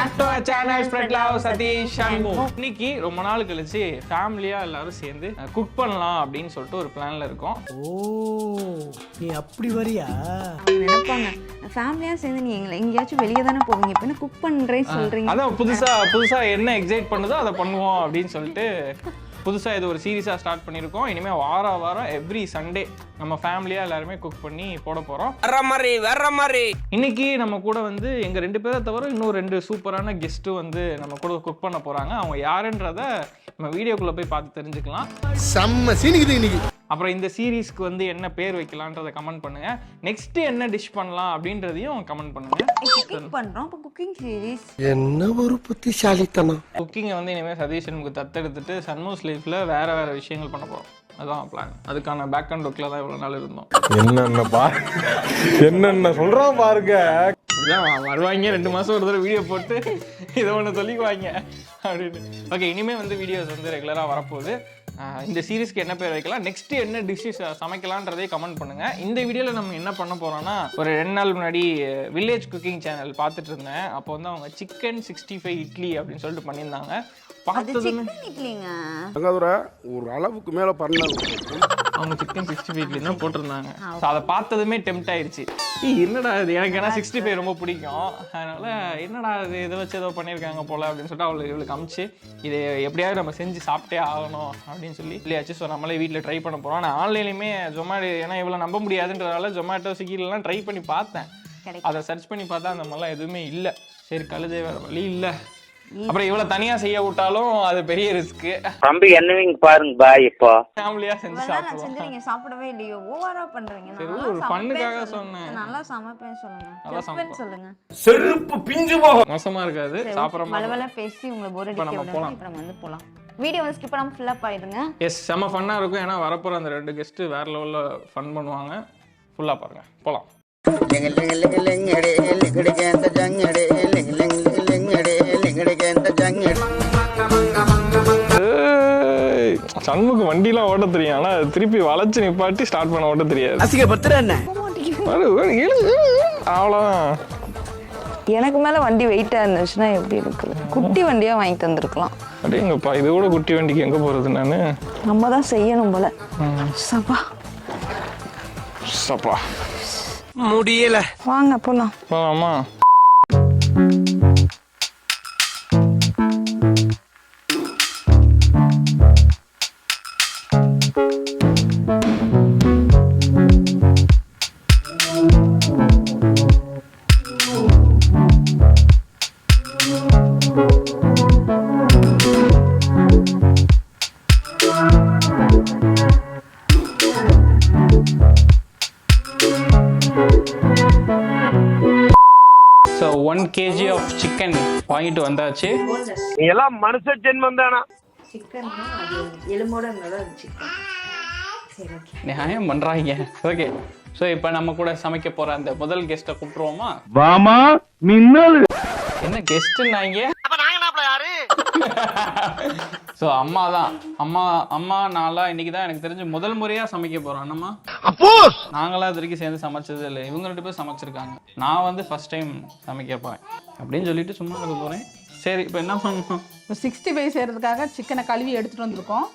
Back to our channel spread love Sathish Shanmukh. இன்னைக்கு ரொம்ப நாள் கழிச்சு ஃபேமிலியா எல்லாரும் சேர்ந்து குக் பண்ணலாம் அப்படின்னு சொல்லிட்டு ஒரு பிளான்ல இருக்கோம். ஓ நீ அப்படி வரியா? நினைப்பாங்க ஃபேமிலியா சேர்ந்து நீங்க எங்கேயாச்சும் வெளியே தானே போவீங்க, இப்போ என்ன குக் பண்றேன்னு சொல்றீங்க. அதான் புதுசா என்ன எக்ஸைட் பண்ணுதோ அதை பண்ணுவோம் அப்படின்னு சொல்லிட்டு புதுசாக இது ஒரு சீரீஸாக ஸ்டார்ட் பண்ணியிருக்கோம். இனிமேல் வாரம் எவ்ரி சண்டே நம்ம ஃபேமிலியாக எல்லாருமே குக் பண்ணி போட போகிறோம். வேற மாதிரி இன்னைக்கு நம்ம கூட வந்து எங்கள் 2 பேரை தவிர இன்னும் 2 சூப்பரான கெஸ்ட்டு வந்து நம்ம கூட குக் பண்ண போகிறாங்க. அவங்க யாருன்றத நம்ம வீடியோக்குள்ளே போய் பார்த்து தெரிஞ்சுக்கலாம். செம்ம சீனிக்குது இன்னைக்கு. அப்புறம் இந்த சீரீஸ்க்கு வந்து என்ன பேர் வைக்கலான்றதை கமெண்ட் பண்ணுங்க. நெக்ஸ்ட் என்ன டிஷ் பண்ணலாம் அப்படின்றதையும் கமெண்ட் பண்ணுங்க. குக்கிங் பண்றோம், இப்போ குக்கிங் சீரீஸ். என்ன ஒரு புத்திசாலித்தனம். குக்கிங்கை வந்து இனிமேல் சதீஷ் நமக்கு தத்தெடுத்துட்டு சன்மோஸ் லைஃப்ல வேற விஷயங்கள் பண்ண போறோம். அதான் பிளான். அதுக்கான பேக் அண்ட் ஒர்க்ல தான் இவ்வளவு நாள் இருந்தோம். என்னென்ன சொல்றான் பாருங்க. வருவாங்க 2 மாசம் ஒரு தடவை வீடியோ போட்டு இதை ஒன்று சொல்லிக்குவாங்க அப்படின்னு. ஓகே, இனிமேல் வந்து வீடியோஸ் வந்து ரெகுலராக வரப்போகுது. இந்த சீரீஸ்க்கு என்ன பேர் வைக்கலாம், நெக்ஸ்ட் என்ன டிஷ்ஷஸ் சமைக்கலான்றதே கமெண்ட் பண்ணுங்க. இந்த வீடியோவில் நம்ம என்ன பண்ண போறோம்னா, ஒரு 2 நாள் முன்னாடி வில்லேஜ் குக்கிங் சேனல் பார்த்துட்டு இருந்தேன். அப்போ வந்து அவங்க சிக்கன் 65 இட்லி அப்படின்னு சொல்லிட்டு பண்ணியிருந்தாங்க. பார்த்ததுமே ஒரு அளவுக்கு மேல பண்ணாங்க. அவங்க சிக்கன் 65 இட்லி தான் போட்டிருந்தாங்க. ஸோ அதை பார்த்ததுமே டெம்ட் ஆயிடுச்சு. என்னடா இது, எனக்கு ஏன்னா 65 ரொம்ப பிடிக்கும். அதனால என்னடா இது, இதை வச்சு ஏதோ பண்ணியிருக்காங்க போல அப்படின்னு சொல்லிட்டு இவளுக்கு அமிச்சு இதை எப்படியாவது நம்ம செஞ்சு சாப்பிட்டே ஆகணும் அப்படின்னு சொல்லி இல்லையாச்சு. ஸோ நம்மளே வீட்டில் ட்ரை பண்ண போகிறோம். நான் ஆன்லைன்லையுமே ஜொமேட்டோ, ஏன்னா இவ்வளோ நம்ப முடியாதுன்றதால ஜொமேட்டோ ஸ்விக்கிலலாம் ட்ரை பண்ணி பார்த்தேன். அதை சர்ச் பண்ணி பார்த்தா அந்த மாதிரிலாம் எதுவுமே இல்லை. சரி, கழுதை வேற வழி இல்லை. அப்புறம் இவ்வளவு தனியா செய்ய விட்டாலும் அது பெரிய ரிஸ்க். தம்பி என்னவீங்க பாருங்க பாய், இப்போ ஃபேமிலியா செஞ்சு சாப்பிடுவோம். நீங்க சாப்பிடவே இல்லையோ, ஓவரா பண்றீங்க. ஒரு பண்ணுக்காக சொன்னேன். நல்லா சமைப்பேன்னு சொல்லுங்க. சொல்லுங்க. செருப்பு பிஞ்சு போகும். மோசமா இருக்காது. சாப்பிடுற மலவல பேசி உங்களை போர் அடிக்க விடாம இப்ப நம்ம வந்து போலாம். வீடியோ வந்து ஸ்கிப் பண்ணாம ஃபுல்லா பாருங்க. எஸ், செம ஃபன்னா இருக்கும். ஏன்னா வரப்போற அந்த 2 கெஸ்ட் வேற லெவல்ல ஃபன் பண்ணுவாங்க. ஃபுல்லா பாருங்க, போலாம். சண்முக்கு வண்டிலாம் ஓட்ட தெரியும், ஆனா திருப்பி வளைச்சு நிப்பாட்டி ஸ்டார்ட் பண்ண ஓட்ட தெரியாது. அசிங்கப்படுத்துற என்ன? அவ்வளோதான். எனக்கு மேல வண்டி வெயிட்டா இருந்துச்சுன்னா எப்படி இருக்கு? குட்டி வண்டியா வாங்கி தந்திருக்கலாம். அப்படியேங்கப்பா, இது கூட குட்டி வண்டிக்கு எங்க போறது? நானு நம்ம தான் செய்யணும் போல. சப்பா சப்பா முடியல. வாங்க போலாம். ஆமா. So 1 kg of chicken வாங்கிட்டு வந்தாச்சு. நீ எல்லாம் மனுஷ ஜென்மம் தானா? சிக்கன் அது எலும்போட இருந்ததா சிக்கன். சரி, ஓகே. நியாயம் பண்றாங்க. ஓகே, ஸோ இப்போ நம்ம கூட சமைக்க போற அந்த முதல் கெஸ்ட்டை கூப்பிட்டுருவோமா? வாமா மின்னல். என்ன கெஸ்ட்னாங்க? ஸோ அம்மா தான். அம்மா நான்லாம் இன்னைக்கு தான் எனக்கு தெரிஞ்சு முதல் முறையா சமைக்க போறோம். அண்ணம்மா, நாங்களாம் இது வரைக்கும் சேர்ந்து சமைச்சது இல்லை. இவங்க 2 பேர் சமைச்சிருக்காங்க. நான் வந்து ஃபர்ஸ்ட் டைம் சமைக்க போறேன் அப்படின்னு சொல்லிட்டு சும்மா இருக்க போறேன். சரி, இப்போ என்ன பண்ணணும்? 65 செய்கிறதுக்காக சிக்கனை கழுவி எடுத்துகிட்டு வந்திருக்கோம்.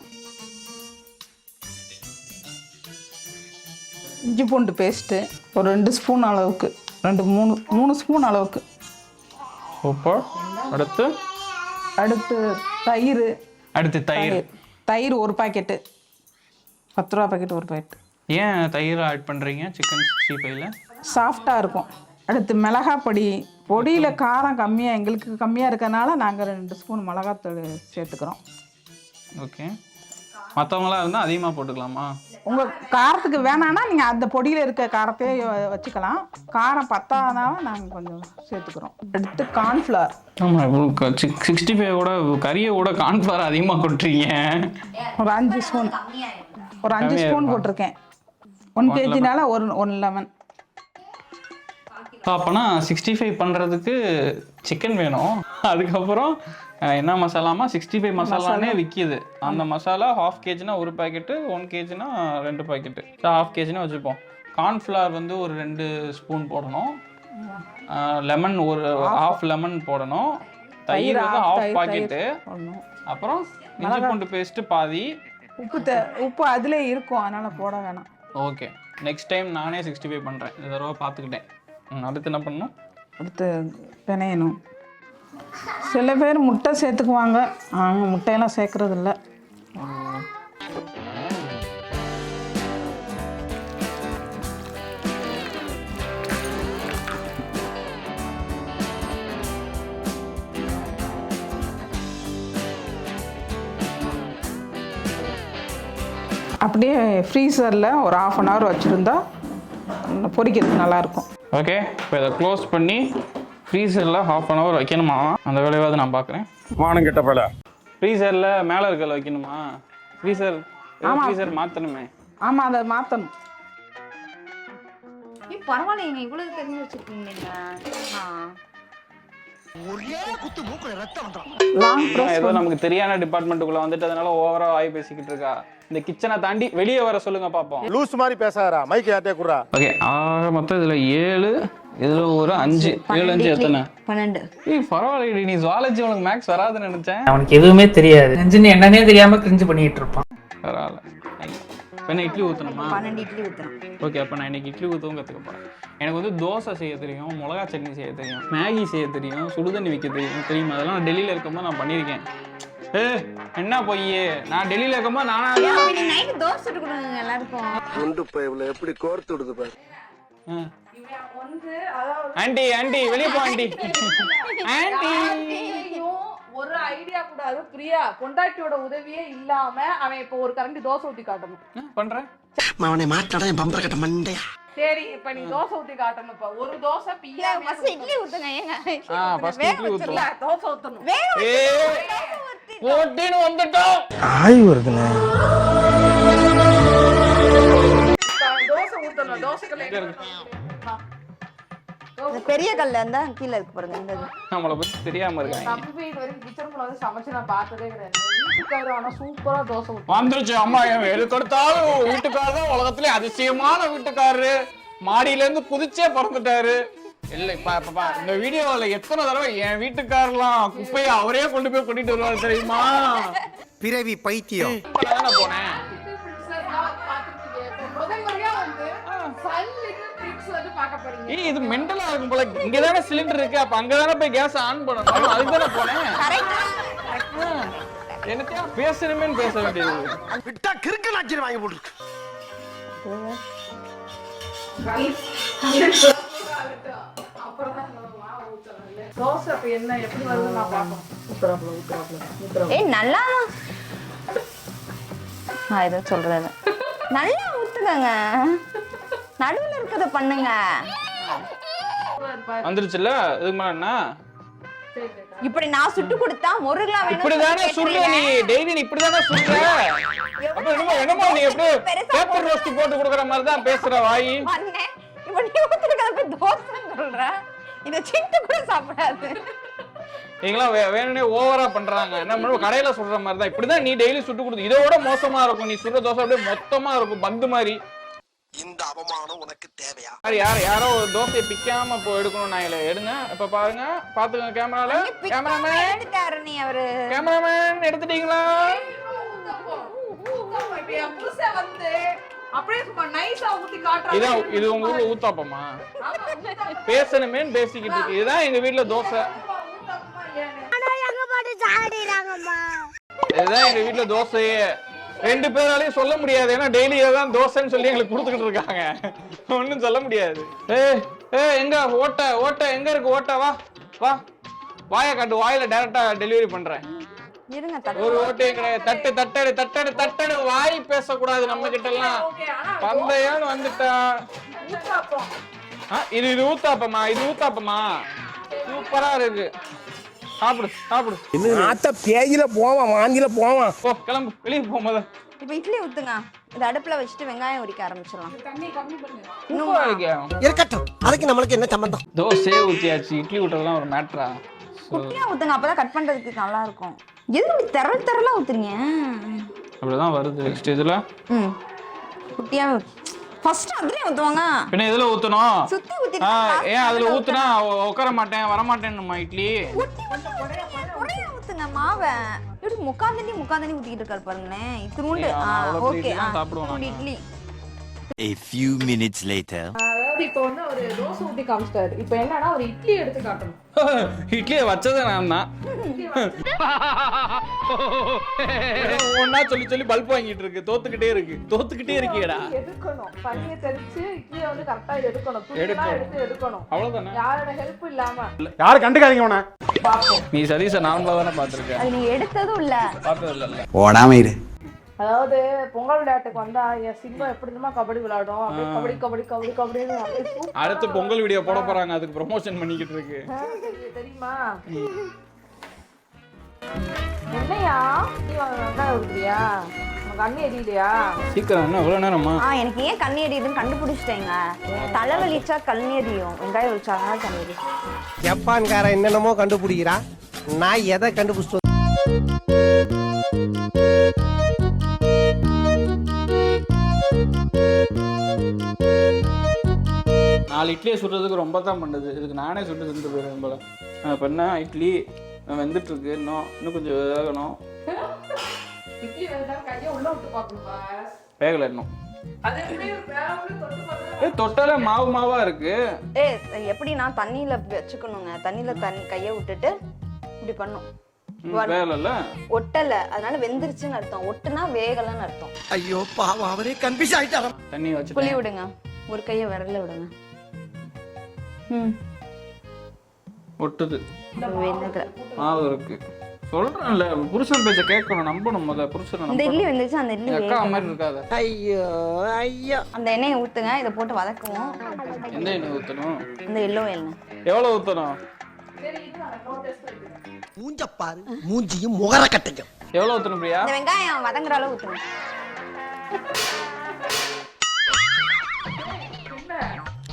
இஞ்சி பூண்டு பேஸ்ட்டு ஒரு 2 ஸ்பூன் அளவுக்கு, 3 ஸ்பூன் அளவுக்கு. உப்பு. அடுத்து தயிர். தயிர் 1 பாக்கெட்டு, 10 ரூபா பாக்கெட் 1 பாக்கெட். ஏன் தயிர் ஆட் பண்ணுறீங்க சிக்கன் 65ல? சாஃப்டாக இருக்கும். அடுத்து மிளகாய் பொடியில் காரம் கம்மியாக, எங்களுக்கு கம்மியாக இருக்கிறதுனால நாங்கள் 2 ஸ்பூன் மிளகாத்தூள் சேர்த்துக்கிறோம். ஓகே, மற்றவங்களாம் இருந்தால் அதிகமாக போட்டுக்கலாமா? உங்கள் காரத்துக்கு வேணான்னா நீங்கள் அந்த பொடியில் இருக்க காரத்தையே வச்சுக்கலாம். காரம் பத்தாதனால நாங்கள் கொஞ்சம் சேர்த்துக்கிறோம். அடுத்து கார்ன்ஃப்ளவர். ஆமாம், 65 கூட கறியை கூட கார்ன்ஃப்ளவர் அதிகமாக கொட்டுறீங்க. ஒரு 5 ஸ்பூன் போட்டிருக்கேன். 1 kgனால 1 லெமன். அப்போனா 65 பண்ணுறதுக்கு சிக்கன் வேணும். அதுக்கப்புறம் என்ன மசாலாமா? 65 மசாலானே விற்கிது. அந்த மசாலா 1/2 kgனா 1 பாக்கெட்டு, 1 kgனா 2 பாக்கெட்டு. 1/2 kgனா வச்சுப்போம். கார்ன்ஃப்ளவர் வந்து ஒரு 2 ஸ்பூன் போடணும். லெமன் ஒரு 1/2 லெமன் போடணும். தயிர் வந்து half ஹாஃப் தயிர், பாக்கெட்டு, போடணும். அப்புறம் இஞ்சி பூண்டு பேஸ்ட் பாதி. உப்பு அதிலே இருக்கும், அதனால போட வேணாம். ஓகே, நெக்ஸ்ட் டைம் நானே 65 பண்றேன். இந்த தடவை பார்த்துக்கிட்டேன். அடுத்து என்ன பண்ணணும்? அடுத்து பிணையணும். சில பேர் முட்டை சேர்த்துக்குவாங்க, முட்டையெல்லாம் சேர்க்கறது இல்லை. அப்படியே ஃப்ரீசரில் ஒரு 1/2 hour வச்சுருந்தா பொரிக்கிறதுக்கு நல்லாயிருக்கும். ஓகே, இப்போ இதை க்ளோஸ் பண்ணி ஃப்ரீசரில் 1/2 hour வைக்கணுமா? அந்த வேலையாவது நான் பார்க்குறேன். வானம் கெட்ட பல ஃப்ரீசரில் மேலே இருக்கல வைக்கணுமா? ஃப்ரீசர் மாற்றணுமே. ஆமாம், அதை மாற்றணும். பரவாயில்லைங்க, இவ்வளவு தெரிஞ்சு வச்சிருக்கீங்க. Long press. ஏதோ நமக்கு தெரியாத டிபார்ட்மெண்ட்டுக்குள்ள வந்துட்டு அதனால ஓவரா வாய் பேசிக்கிட்டு இருக்கா. இந்த கிச்சனை தாண்டி வெளியே வர சொல்லுங்க பாப்போம். லூஸ் மாதிரி பேசாதடா, மைக் யார்ட்டே குடுறா. ஓகே, ஆக மொத்தம் இதுல 7, இதுல ஒரு 5, 7 5 எத்தனை? 12. பரவாயில்ல, நீ ஜுவாலஜி உனக்கு மேக்ஸ் வராதுன்னு நினைச்சேன். அவனுக்கு எதுவுமே தெரியாது, நெஞ்சுன்னு என்னன்னே தெரியாம கிரிஞ்சு பண்ணிட்டு இருப்பான். பரவாயில்ல. என்ன இட்லி ஊற்றணுமா? 12 இட்லி ஊற்றுறோம். ஓகே, அப்போ நான் இன்னைக்கு இட்லி ஊற்றவும் கற்றுக்க போகிறேன். எனக்கு வந்து தோசை செய்ய தெரியும், மிளகா சட்னி செய்ய தெரியும், மேகி செய்ய தெரியும், சுடுதண்ணி வைக்க தெரியும். அதெல்லாம் நான் டெல்லியில் இருக்கும்போது நான் பண்ணியிருக்கேன். என்ன பொய்யே, நான் டெல்லியில் இருக்கும்போது நானா நைட்டு தோசை சுட்டு கொடுங்க எல்லாருக்கும். குண்டு பைப்ல எப்படி கோர்த்து விடுது பாரு. ஆண்டி ஆண்டி வெளியே போ ஆண்டி. ஆண்டி ஒரு ஐடியா கூடாது பிரியா, பொண்டாட்டியோட உதவியே இல்லாம அவன் இப்ப ஒரு கரண்டி தோசை ஊத்தி காட்டணும். பண்றேன். அவனை மாட்டாடா என் பம்பர கட்ட மண்டையா. சரி, இப்ப நீ தோசை ஊத்தி காட்டணும். இப்ப ஒரு தோசை பிரியா ஃபர்ஸ்ட் இட்லி ஊத்துங்க. ஏங்க ஃபர்ஸ்ட் இட்லி ஊத்துங்க. தோசை ஊத்தணும். ஓட்டின்னு வந்துட்டோம். ஆய் வருதுனே. தோசை ஊத்தணும். தோசைக்குள்ள பெரிய கல்ல இருந்தா கீழே இருக்கு பாருங்க. இந்த நம்மளை பத்தி தெரியாம இருக்காங்க. தம்பி இது வரைக்கும் கிச்சனுக்குள்ள வந்து சமைச்சு நான் பார்த்ததே கிடையாது. வீட்டுக்காரர் ஆனா சூப்பரா தோசை ஊத்துவாங்க. வந்துருச்சு அம்மா. எது கொடுத்தாலும் வீட்டுக்காரர் தான் உலகத்திலே அதிசயமான வீட்டுக்காரரு. மாடியில இருந்து குதிச்சே பறந்துட்டாரு. இல்ல பாப்பா, இந்த வீடியோல எத்தனை தடவை என் வீட்டுக்காரலாம் குப்பையை அவரே கொண்டு போய் கொட்டிட்டு வருவாரு தெரியுமா? பிறவி பைத்தியம். நான் போனேன். இது மெண்டலா இருக்கும் போல. இங்கதானே சிலிண்டர் இருக்கு, அப்ப அங்கதானே போய் கேஸ் ஆன் பண்ணணும். அதுதானே போனேன். என்னத்தையா பேசணுமேன்னு பேச வேண்டியது. விட்டா கிறுக்கு நாச்சிரி வாங்கி போட்டுருக்கு. தோசை அப்ப என்ன எப்படி வருது நான் பார்ப்போம். ஊத்துறாப்ல. ஏய் நல்லா நான் இதை சொல்றேன். நல்லா ஊத்துக்கங்க, நடுவுல இருக்கத பண்ணுங்க. வந்துருச்சுல. இதுக்கு மேல என்ன? இப்படி நான் சுட்டு கொடுத்தா முருகலா வேணும். இப்படிதானே சுடுற நீ, டெய்லி நீ இப்படிதானே சுடுற. அப்ப என்னமோ நீ எப்படி பேப்பர் ரோஸ்ட் போட்டு கொடுக்குற மாதிரி தான் பேசுற வாய். இப்ப நீ ஊத்துறத போய் தோசைன்னு சொல்ற. இத சிட்டு கூட சாப்பிடாது. நீங்களாம் வேணும்னே ஓவரா பண்றாங்க. என்ன கடையில சுடுற மாதிரி தான். இப்படிதான் நீ டெய்லி சுட்டு கொடுத்து. இதோட மோசமா இருக்கும். நீ சுடுற தோசை அப்படியே மொத்தமா இருக்கும், பந்து மாதிரி. இந்த அவமானம் உனக்கு தேவையா? யாரோ ஒரு தோசையை பிக்காம எடுக்கணும். நான் இல்ல எடுங்க. இப்ப பாருங்க, பாத்துக்கங்க கேமரால. கேமராமேன் எடுத்துட்டீங்களா? இது உங்க ஊர்ல ஊத்தாப்பமா? பேசணுமேன்னு பேசிக்கிட்டு இருக்கு. இதுதான் எங்க வீட்டுல தோசை. இதுதான் எங்க வீட்டுல தோசையே. 2 பேராலையும் சொல்ல முடியாது. ஏன்னா டெய்லி ஏதான் தோசைன்னு சொல்லி எங்களுக்கு கொடுத்துக்கிட்டு இருக்காங்க. ஒன்னும் சொல்ல முடியாது. எங்க ஓட்ட எங்க இருக்கு? ஓட்ட வா வா, வாயை காட்டு. வாயில டைரக்டா டெலிவரி பண்றேன். ஒரு ஓட்டையும் கிடையாது. தட்டடு வாய் பேசக்கூடாது நம்ம கிட்ட எல்லாம். பந்தயம்னு வந்துட்டா. இது ஊத்தாப்பமா? இது ஊத்தாப்பமா? சூப்பரா இருக்கு. சாப்பிடு. ஆத்த பேயில போவான், வாங்கில போவான். போ, கிளம்பு, வெளியே போகும்போது. இப்ப இட்லி ஊத்துங்க. இது அடுப்புல வச்சுட்டு வெங்காயம் உரிக்க ஆரம்பிச்சிடலாம். இருக்கட்டும், அதுக்கு நம்மளுக்கு என்ன சம்பந்தம்? தோசை ஊத்தியாச்சு, இட்லி ஊட்டுறதுலாம் ஒரு மேட்டரா? குட்டியா ஊத்துங்க, அப்பதான் கட் பண்றதுக்கு நல்லா இருக்கும். எது தெரலா ஊத்துறீங்க? அப்படிதான் வருது. நெக்ஸ்ட் இதுல குட்டியா ஃபர்ஸ்ட் அதுலயே ஊத்துவாங்க. பின்ன இதுல ஊத்தணும். சுத்தி ஊத்தினா ஏன் அதுல ஊத்துனா உட்கார மாட்டேன், வர மாட்டேன்னுமா இட்லி? ஊத்தி பாருங்க மாவை எப்படி முக்காந்தண்ணி ஊத்திட்டு இருக்காரு பாருங்களேன். இத்திரூண்டு. Okay. Idli. A few minutes later. அதாவது இப்போ வந்து ஒரு தோசை ஊத்தி காமிச்சிட்டாரு. இப்போ என்னன்னா ஒரு இட்லி எடுத்து காட்டணும். இட்லியை வச்சதே நான் தான். ஒன்னா சொல்லி பல்ப் வாங்கிட்டு இருக்கு. தோத்துக்கிட்டே இருக்கேடா. எடுக்கணும். பனியை தெரிச்சு இட்லியை வந்து கரெக்டா எடுக்கணும். துணியெல்லாம் எடுக்கணும். அவ்வளவுதானே. யாரோட ஹெல்ப் இல்லாம. யாரும் கண்டுக்காதீங்க உன. நீ சதீஷ நார்மலா தானே பாத்துருக்க. அது நீ எடுத்ததும் இல்ல. பார்த்தது இல்ல. ஓடாம இரு. அதாவது பொங்கல் விளையாட்டுக்கு வந்தா என் சிங்கம் எப்படி இருந்தா கபடி விளையாடும். அப்படியே கபடி அடுத்து பொங்கல் வீடியோ போட போறாங்க. அதுக்கு ப்ரமோஷன் பண்ணிக்கிட்டு இருக்கு. தெரியுமா? என்னையா நீ வெங்காயம் ஊத்துறியா? உனக்கு கண்ணு எரியலையா? சீக்கிரம் என்ன இவ்வளவு நேரமா? எனக்கு ஏன் கண்ணு எரியுதுன்னு கண்டுபிடிச்சிட்டேங்க. தலை வலிச்சா கண்ணு எரியும், வெங்காயம் வலிச்சா கண்ணு எரியும். ஜப்பான்காரன் என்னென்னமோ கண்டுபிடிக்கிறா, நான் எதை கண்டுபிடிச்சிட்டு 4 இட்லியை சுடுறதுக்கு ரொம்ப தான் பண்ணுது. இதுக்கு நானே சுட்டு செஞ்சு போயிடுவேன் போல. இப்போ என்ன இட்லி வெந்துட்டு இருக்கு. இன்னும் கொஞ்சம் வேகணும். இட்லி வேணா கையை உள்ள விட்டு பாக்கணுமா? வேகல இன்னும். தொட்டாலே மாவா இருக்கு. எப்படி நான் தண்ணியில வச்சுக்கணுங்க. தண்ணியில கையை விட்டுட்டு இப்படி பண்ணும். வேகல ஒட்டல, அதனால வெந்துருச்சுன்னு அர்த்தம். ஒட்டுனா வேகலன்னு அர்த்தம். ஐயோ பாவம், அவரே கன்ஃபியூஸ் ஆயிட்டாராம். தண்ணி வச்சு புளி விடுங்க. ஒரு கையை விரல விடுங்க. ஒட்டுது. மாவு இருக்கு. சொல்றேன்ல, புருஷன் பேச்ச கேட்கணும், நம்பணும். புருஷன் இந்த இட்லி வந்துச்சு. அந்த இட்லி அக்கா மாதிரி இருக்காத. ஐயோ அந்த எண்ணெயை ஊத்துங்க. இதை போட்டு வதக்குவோம். எந்த எண்ணெய் ஊத்தணும்? இந்த எல்லோ எண்ணெய். எவ்வளவு ஊத்தணும்? மூஞ்ச பாரு, மூஞ்சியும் முகர கட்டையும். எவ்வளவு ஊத்தணும் பிரியா? இந்த வெங்காயம் வதங்குற அளவு ஊத்துங்க.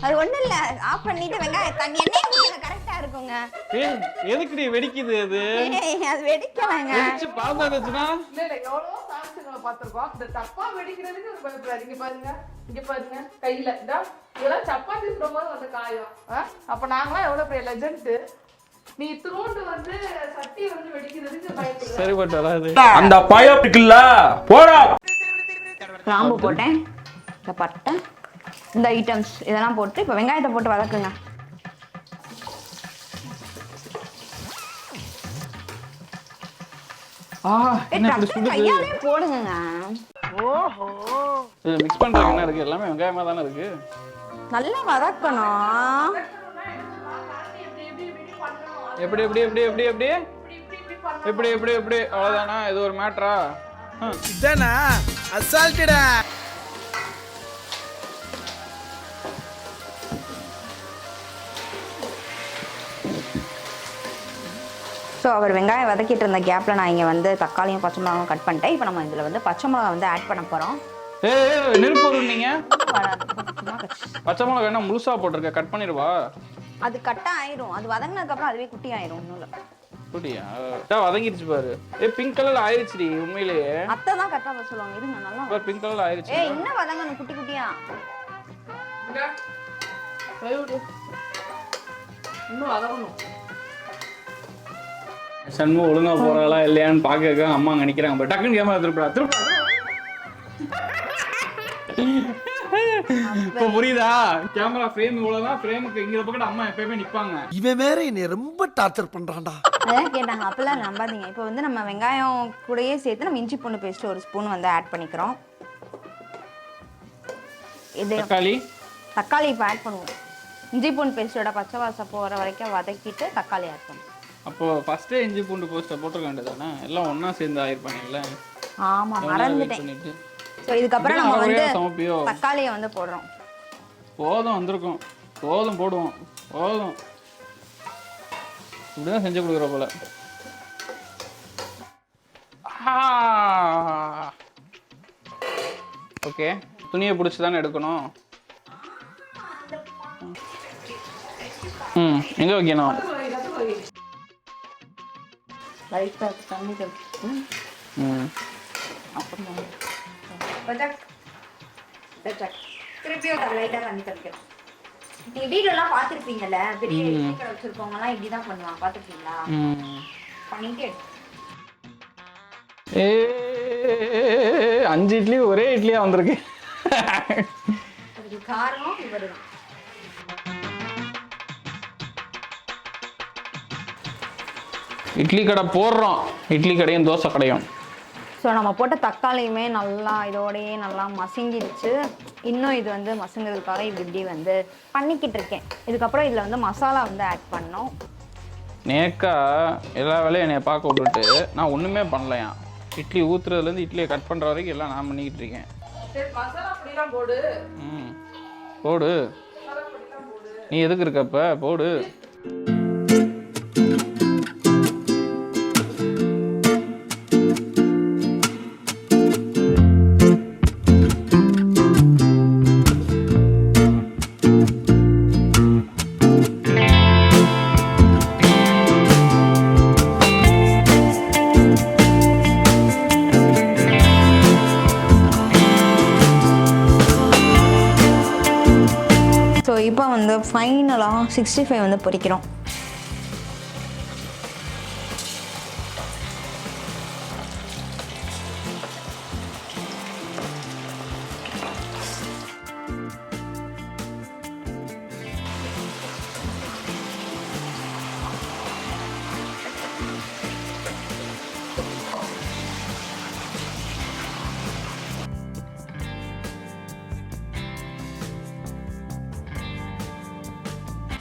அது ஒண்ணு இல்ல, ஆஃப் பண்ணிட்டு வெங்காயம் தண்ணி எண்ணெய் ஊத்துங்க. கரெக்ட்டா இருக்குங்க. எதுக்குடி வெடிக்குது அது? அது வெடிக்கலங்க. வெடிச்சு பாதாச்சுனா இல்ல எவ்வளவு சான்ஸ்களை பாத்துறோம். இந்த தப்பா வெடிக்கிறதுக்கு ஒரு பயப்படாதீங்க. இங்க பாருங்க கையில இதெல்லாம் சப்பாத்தி சுடும்போது வந்து காயம். அப்ப நாங்களாம் எவ்வளவு பெரிய லெஜண்ட். நீ திருண்டு வந்து சட்டி வந்து வெடிக்கிறதுக்கு பயப்படுற. சரிப்பட்டு வராது. அந்த பயம் இருக்குல்ல, போடா. கிராம்பு போட்டேன், இந்த பட்டை, இந்த ஐட்டம்ஸ் இதெல்லாம் போட்டு இப்போ வெங்காயத்தை போட்டு வதக்குங்க. கையாலே போடுங்க. ஓஹோ, இது மிக்ஸ் பண்றதுக்கு என்ன இருக்கு? எல்லாமே வெங்காயமா தானே இருக்கு. நல்லா வதக்கணும். எப்படி அவ்வளவுதானா? இது ஒரு மேட்டரா? இதானா அசால்ட்டடா. ஸோ அவர் வெங்காயம் வதக்கிட்டு இருந்த கேப்பில் நான் இங்கே வந்து தக்காளியும் பச்சை மிளகாயும் கட் பண்ணிட்டேன். இப்போ நம்ம இதில் வந்து பச்சை மிளகா வந்து ஆட் பண்ண போகிறோம். நெருப்பு நீங்க பச்சை மிளகா என்ன முழுசா போட்டிருக்க? கட் பண்ணிடுவா. அது கட்டா ஆயிரும். அது வதங்கினதுக்கப்புறம் அதுவே குட்டி ஆயிரும். ஒன்றும் இல்லை. குட்டியா? வதங்கிடுச்சு பாரு. பிங்க் கலர்ல ஆயிடுச்சுடி. உண்மையிலேயே அத்தை தான் கரெக்டாக சொல்லுவாங்க. இருங்க நல்லா பிங்க் கலர்ல ஆயிடுச்சு. இன்னும் வதங்கணும் குட்டி குட்டியா. இன்னும் வதங்கணும். சண்மு ஒழுங்கா போறாளா இல்லையான்னு பாக்க அம்மா நினைக்கிறாங்க. டக்குன்னு கேமரா திருப்பா. இப்போ புரியுதா? கேமரா ஃப்ரேம் இவ்வளவுதான். ஃப்ரேமுக்கு இங்க பக்கம் அம்மா எப்பயுமே நிப்பாங்க. இவன் வேற என்னை ரொம்ப டார்ச்சர் பண்றான்டா. அதான் கேட்டாங்க. அப்பெல்லாம் நம்பாதீங்க. இப்போ வந்து நம்ம வெங்காயம் கூடயே சேர்த்து நம்ம இஞ்சி பூண்டு பேஸ்ட் ஒரு ஸ்பூன் வந்து ஆட் பண்ணிக்கிறோம். இது தக்காளி இப்போ ஆட் பண்ணுவோம். இஞ்சி பூண்டு பேஸ்டோட பச்சை வாசம் போகிற வரைக்கும் வதக்கிட்டு தக்காளி ஆட் பண்ணுவோம். அப்போ ஃபர்ஸ்டே இஞ்சி பூண்டு பேஸ்ட்டை போட்டுக்க வேண்டியதானே? எல்லாம் ஒண்ணா சேர்ந்து ஆயிருப்பாங்கல்ல. ஆமா, மறந்துட்டேன். ஸோ இதுக்கப்புறம் நம்ம வந்து தக்காளியை வந்து போடுறோம். போதும் வந்திருக்கும். போதும் போடுவோம். போதும். இப்படிதான் செஞ்சு கொடுக்குற போல. ஓகே, துணியை பிடிச்சி தானே எடுக்கணும். எங்க வைக்கணும்? லைட்டாக தண்ணி திருப்பியும் லைட்டாக தண்ணி தெளிக்கணும். நீங்கள் வீடியோலாம் பார்த்துருப்பீங்கல்ல, பெரிய வச்சுருக்கவங்கலாம் இப்படி தான் பண்ணுவாங்க. பார்த்துருக்கீங்களா? பண்ணிட்டு 5 இட்லி ஒரே இட்லியா வந்திருக்கு. அதுக்கு காரணம் இவர் தான். இட்லி கடை போடுறோம், இட்லி கடையும் தோசை கடையும். ஸோ நம்ம போட்ட தக்காளியுமே நல்லா இதோடையே நல்லா மசிங்கிடுச்சு. இன்னும் இது வந்து மசிங்கிறதுக்காக இப்படி வந்து பண்ணிக்கிட்டு இருக்கேன். இதுக்கப்புறம் இதில் வந்து மசாலா வந்து ஆட் பண்ணோம். நேக்கா எல்லா வேலையும் என்னை பார்க்க விட்டுட்டு நான் ஒன்றுமே பண்ணலையா. இட்லி ஊற்றுறதுலேருந்து இட்லியை கட் பண்ணுற வரைக்கும் எல்லாம் நான் பண்ணிக்கிட்டு இருக்கேன். சரி மசாலா பொடிலாம் போடு. போடு. நீ எதுக்கு இருக்கப்ப போடு. ஸோ இப்போ வந்து ஃபைனலாக 65 வந்து பொரிக்கிறோம்.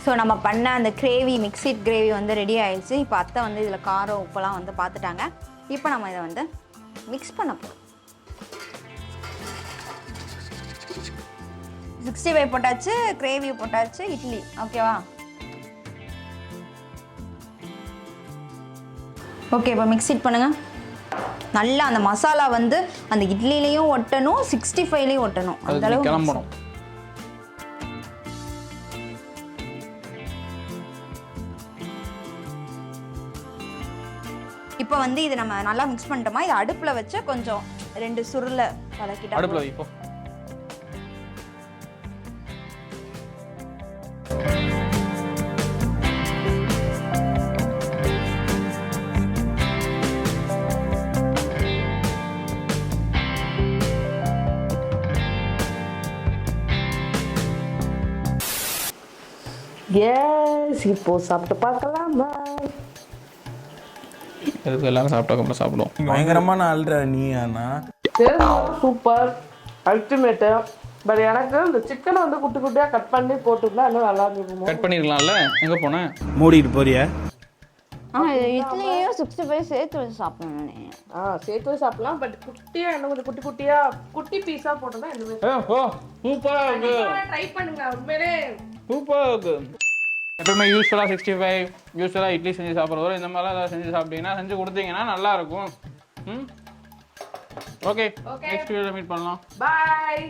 ஸோ நம்ம பண்ண அந்த கிரேவி மிக்சிட் கிரேவி வந்து ரெடி ஆயிடுச்சு. இப்போ அத்தை வந்து இதில் காரம் உப்பெல்லாம் வந்து பார்த்துட்டாங்க. இப்போ நம்ம இதை வந்து மிக்ஸ் பண்ண போகிறோம். 65 போட்டாச்சு, கிரேவி போட்டாச்சு, இட்லி. ஓகேவா? ஓகே, இப்போ மிக்சிட் பண்ணுங்கள். நல்லா அந்த மசாலா வந்து அந்த இட்லிலையும் ஒட்டணும், 65லையும் ஒட்டணும். அந்த அளவு கிளம்பணும். இப்போ வந்து இது நம்ம நல்லா மிக்ஸ் பண்ணிட்டோமா, இது அடுப்பில் வச்சு கொஞ்சம் 2 சுருள வதக்கிட்டா. அடுப்பில் வைப்போ. எஸ், இப்போ சாப்பிட்டு பார்க்கலாமா? எதுக்கு எல்லாரும் சாப்பிட்டாக்கப்புறம் சாப்பிடுவோம். பயங்கரமான ஆள்ற நீ. ஆனா சூப்பர் அல்டிமேட்டு. பட் எனக்கு இந்த சிக்கனை வந்து குட்டி குட்டியாக கட் பண்ணி போட்டுருந்தா இன்னும் நல்லா இருந்துருக்கும். கட் பண்ணிருக்கலாம்ல. எங்க போனேன்? மூடிட்டு போறியா? இட்லியும் 65 சேர்த்து வச்சு சாப்பிடணும். சேர்த்து வச்சு சாப்பிடலாம். பட் குட்டியாக இன்னும் கொஞ்சம் குட்டி குட்டியாக குட்டி பீஸாக போட்டோம்னா இன்னுமே சூப்பரா இருக்கு. ட்ரை பண்ணுங்க. உண்மையிலே சூப்பராக இருக்கு. எப்பவுமே யூஸ்வலாக 65 யூஸ்வலாக இட்லி செஞ்சு சாப்பிட்றதோட இந்த மாதிரிலாம் ஏதாவது செஞ்சு சாப்பிட்டீங்கன்னா, செஞ்சு கொடுத்தீங்கன்னா நல்லா இருக்கும். ஓகே, நெக்ஸ்ட் வீடியோவில் மீட் பண்ணலாம். பாய்.